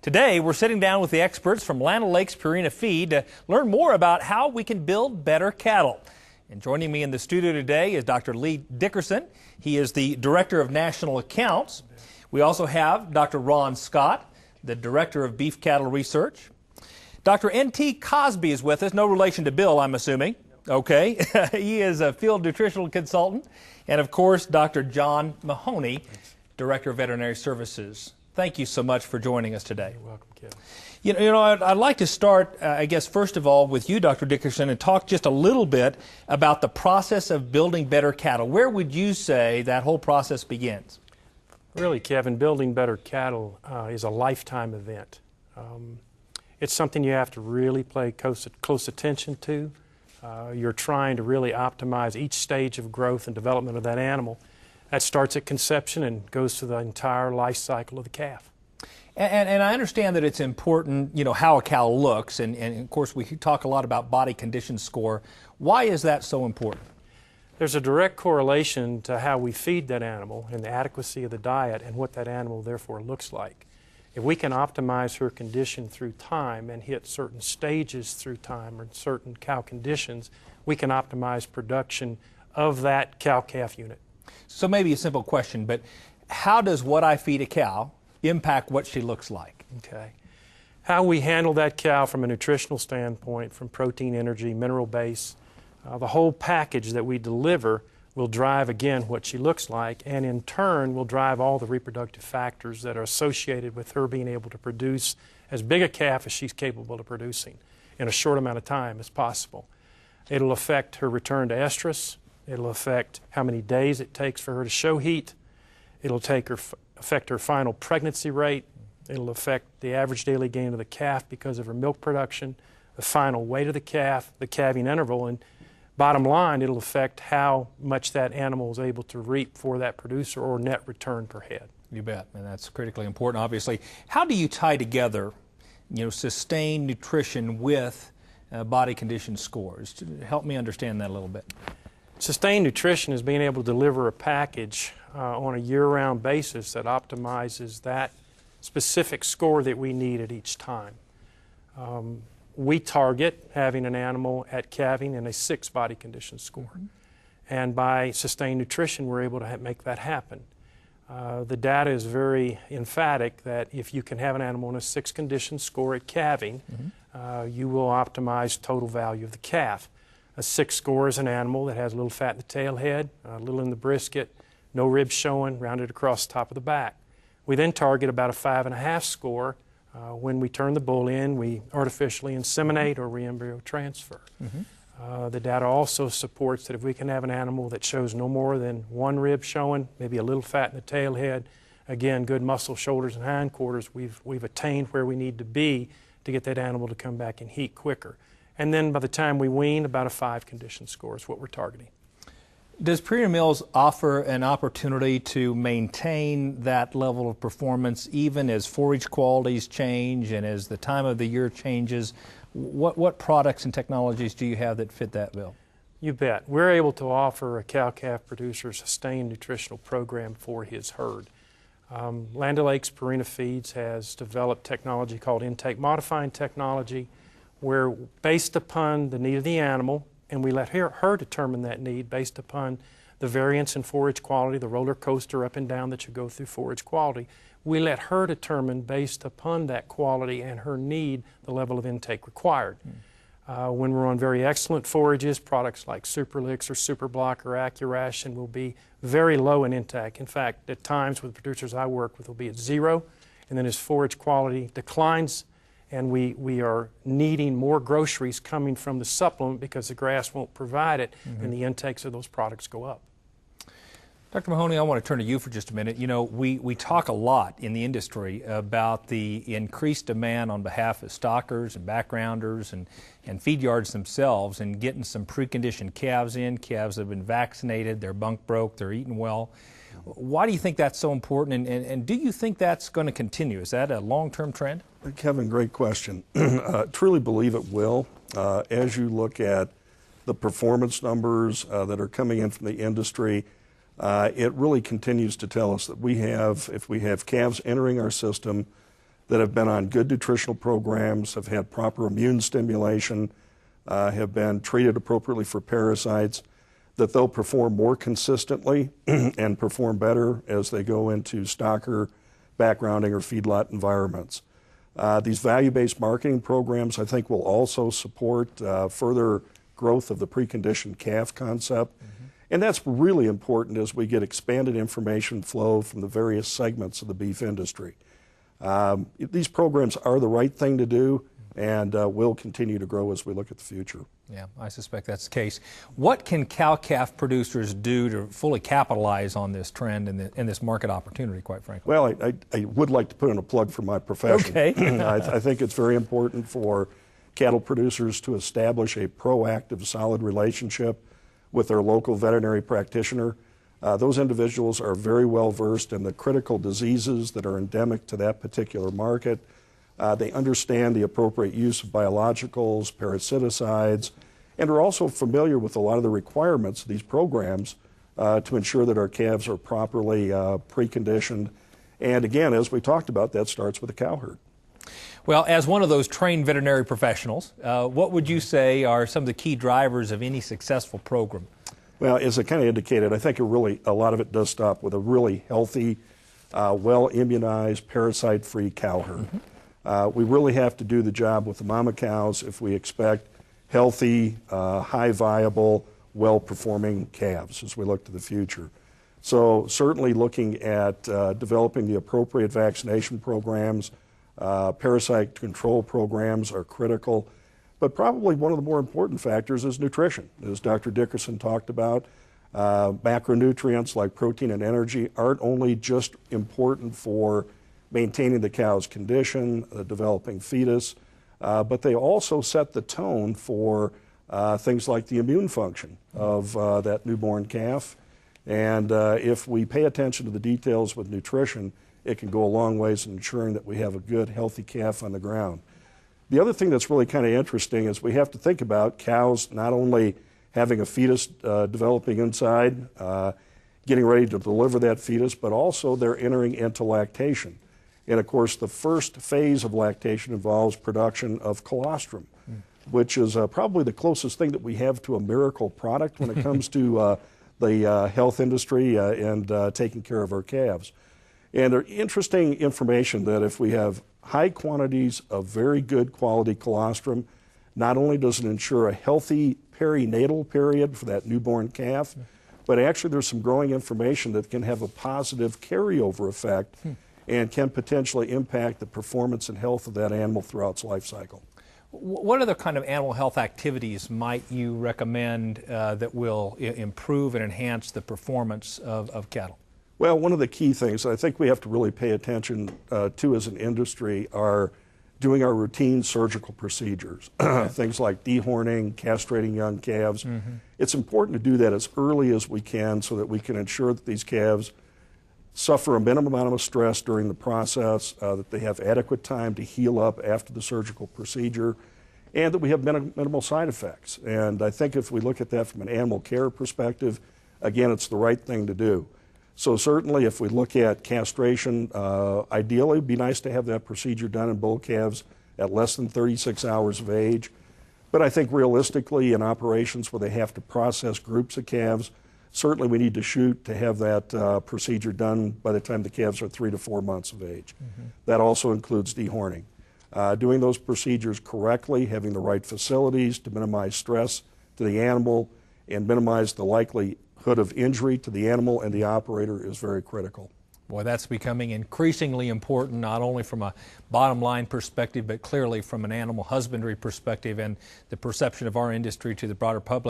Today, we're sitting down with the experts from Land O'Lakes Purina Feed to learn more about how we can build better cattle. And joining me in the studio today is Dr. Lee Dickerson. He is the Director of National Accounts. We also have Dr. Ron Scott, the Director of Beef Cattle Research. Dr. N.T. Cosby is with us, no relation to Bill, I'm assuming. Okay, he is a field nutritional consultant. And of course, Dr. John Mahoney, Director of Veterinary Services. Thank you so much for joining us today. You're welcome, Kevin. You know, I'd like to start, I guess, first of all, with you, Dr. Dickerson, and talk just a little bit about the process of building better cattle. Where would you say that whole process begins? Really, Kevin, building better cattle is a lifetime event. It's something you have to really pay close attention to. You're trying to really optimize each stage of growth and development of that animal. That starts at conception and goes through the entire life cycle of the calf. And I understand that it's important, you know, how a cow looks, and of course we talk a lot about body condition score. Why is that so important? There's a direct correlation to how we feed that animal and the adequacy of the diet and what that animal therefore looks like. If we can optimize her condition through time and hit certain stages through time or certain cow conditions, we can optimize production of that cow-calf unit. So maybe a simple question, but how does what I feed a cow impact what she looks like? Okay. How we handle that cow from a nutritional standpoint, from protein, energy, mineral base, the whole package that we deliver will drive, again, what she looks like, and in turn will drive all the reproductive factors that are associated with her being able to produce as big a calf as she's capable of producing in a short amount of time as possible. It'll affect her return to estrus. It'll affect how many days it takes for her to show heat. It'll affect her final pregnancy rate. It'll affect the average daily gain of the calf because of her milk production, the final weight of the calf, the calving interval, and bottom line, it'll affect how much that animal is able to reap for that producer or net return per head. You bet, and that's critically important, obviously. How do you tie together, you know, sustained nutrition with body condition scores? Help me understand that a little bit. Sustained nutrition is being able to deliver a package on a year-round basis that optimizes that specific score that we need at each time. We target having an animal at calving in a 6 body condition score. Mm-hmm. And by sustained nutrition, we're able to make that happen. The data is very emphatic that if you can have an animal in a 6 condition score at calving, mm-hmm. You will optimize total value of the calf. A 6 score is an animal that has a little fat in the tail head, a little in the brisket, no ribs showing, rounded across the top of the back. We then target about a 5.5 score. When we turn the bull in, we artificially inseminate or re-embryo transfer. Mm-hmm. The data also supports that if we can have an animal that shows no more than 1 rib showing, maybe a little fat in the tail head, again, good muscle, shoulders, and hindquarters, we've attained where we need to be to get that animal to come back in heat quicker. And then by the time we wean, about a 5 condition score is what we're targeting. Does Purina Mills offer an opportunity to maintain that level of performance even as forage qualities change and as the time of the year changes? What products and technologies do you have that fit that bill? You bet. We're able to offer a cow-calf producer a sustained nutritional program for his herd. Land O'Lakes Purina Feeds has developed technology called intake modifying technology, where based upon the need of the animal, and we let her determine that need based upon the variance in forage quality, the roller coaster up and down that you go through forage quality. We let her determine based upon that quality and her need the level of intake required. When we're on very excellent forages, products like Superlix or Superblock or AccuRation will be very low in intake. In fact, at times with producers I work with will be at 0, and then as forage quality declines, and we are needing more groceries coming from the supplement because the grass won't provide it, mm-hmm. and the intakes of those products go up. Dr. Mahoney, I want to turn to you for just a minute. You know, we talk a lot in the industry about the increased demand on behalf of stockers and backgrounders and feed yards themselves and getting some preconditioned calves in, calves that have been vaccinated, they're bunk broke, they're eating well. Why do you think that's so important, and do you think that's going to continue? Is that a long-term trend? Kevin, great question. Truly believe it will. As you look at the performance numbers that are coming in from the industry, it really continues to tell us that if we have calves entering our system that have been on good nutritional programs, have had proper immune stimulation, have been treated appropriately for parasites, that they'll perform more consistently and perform better as they go into stocker, backgrounding, or feedlot environments. These value-based marketing programs, I think, will also support further growth of the preconditioned calf concept. And that's really important as we get expanded information flow from the various segments of the beef industry. These programs are the right thing to do and will continue to grow as we look at the future. Yeah, I suspect that's the case. What can cow-calf producers do to fully capitalize on this trend and this market opportunity, quite frankly? Well, I would like to put in a plug for my profession. Okay. I think it's very important for cattle producers to establish a proactive, solid relationship with their local veterinary practitioner. Those individuals are very well versed in the critical diseases that are endemic to that particular market. They understand the appropriate use of biologicals, parasiticides, and are also familiar with a lot of the requirements of these programs to ensure that our calves are properly preconditioned. And again, as we talked about, that starts with a cow herd. Well, as one of those trained veterinary professionals, what would you say are some of the key drivers of any successful program? Well, as I kind of indicated, I think a lot of it does stop with a really healthy, well-immunized, parasite-free cow herd. We really have to do the job with the mama cows if we expect healthy, high-viable, well-performing calves as we look to the future. So certainly looking at developing the appropriate vaccination programs, parasite control programs are critical, but probably one of the more important factors is nutrition. As Dr. Dickerson talked about, macronutrients like protein and energy aren't only just important for maintaining the cow's condition, the developing fetus, but they also set the tone for things like the immune function of that newborn calf. And if we pay attention to the details with nutrition, it can go a long ways in ensuring that we have a good, healthy calf on the ground. The other thing that's really kind of interesting is we have to think about cows not only having a fetus developing inside, getting ready to deliver that fetus, but also they're entering into lactation. And of course, the first phase of lactation involves production of colostrum, which is probably the closest thing that we have to a miracle product when it comes to the health industry and taking care of our calves. And there's interesting information that if we have high quantities of very good quality colostrum, not only does it ensure a healthy perinatal period for that newborn calf, but actually there's some growing information that can have a positive carryover effect and can potentially impact the performance and health of that animal throughout its life cycle. What other kind of animal health activities might you recommend that will improve and enhance the performance of cattle? Well, one of the key things I think we have to really pay attention to as an industry are doing our routine surgical procedures, things like dehorning, castrating young calves. It's important to do that as early as we can so that we can ensure that these calves suffer a minimum amount of stress during the process, that they have adequate time to heal up after the surgical procedure, and that we have minimal side effects. And I think if we look at that from an animal care perspective, again, it's the right thing to do. So certainly if we look at castration, ideally it would be nice to have that procedure done in bull calves at less than 36 hours of age. But I think realistically in operations where they have to process groups of calves, certainly we need to shoot to have that procedure done by the time the calves are 3 to 4 months of age. That also includes dehorning. Doing those procedures correctly, having the right facilities to minimize stress to the animal and minimize the likelihood of injury to the animal and the operator is very critical. Boy, that's becoming increasingly important, not only from a bottom line perspective, but clearly from an animal husbandry perspective and the perception of our industry to the broader public.